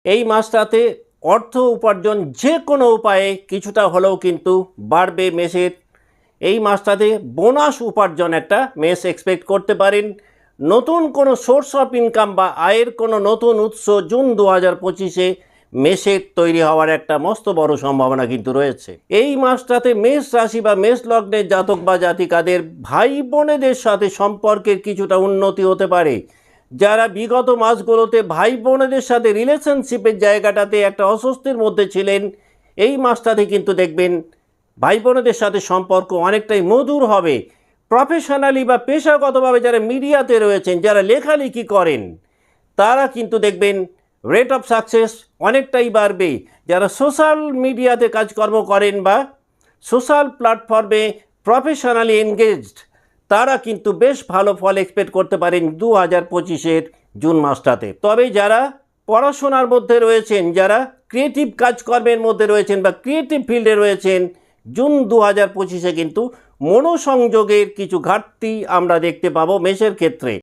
এই মাসটাতে অর্থ উপার্জন যে কোনো উপায়ে কিছুটা হলেও কিন্তু বাড়বে মেষের। এই মাসটাতে বোনাস উপার্জন একটা মেষ এক্সপেক্ট করতে পারেন। নতুন কোনো সোর্স অফ ইনকাম বা আয়ের কোনো নতুন উৎস জুন 2025-এ মেষের তৈরি হওয়ার একটা মস্ত বড় সম্ভাবনা কিন্তু রয়েছে। এই মাসটাতে মেষ রাশি বা মেষ লগ্নের জাতক বা জাতিকাদের ভাই বোনেদের সাথে সম্পর্কের কিছুটা উন্নতি হতে পারে। যারা বিগত মাসগুলোতে ভাই বোনেদের সাথে রিলেশনশিপের জায়গাটাতে একটা অস্বস্তির মধ্যে ছিলেন, এই মাসটাতে কিন্তু দেখবেন ভাই বোনেদের সাথে সম্পর্ক অনেকটাই মধুর হবে। প্রফেশনালি বা পেশাগতভাবে যারা মিডিয়াতে রয়েছেন, যারা লেখালেখি করেন, তারা কিন্তু দেখবেন রেট অফ সাকসেস অনেকটাই বাড়বে। যারা সোশ্যাল মিডিয়াতে কাজকর্ম করেন বা সোশ্যাল প্ল্যাটফর্মে প্রফেশনালি এনগেজড, তারা কিন্তু বেশ ভালো ফল এক্সপেক্ট করতে পারেন 2025-এর জুন মাসটাতে। তবে যারা পড়াশোনার মধ্যে রয়েছেন, যারা ক্রিয়েটিভ কাজকর্মের মধ্যে রয়েছেন বা ক্রিয়েটিভ ফিল্ডে রয়েছেন, জুন 2025-এ কিন্তু মনোসংযোগের কিছু ঘাটতি আমরা দেখতে পাবো মেষের ক্ষেত্রে।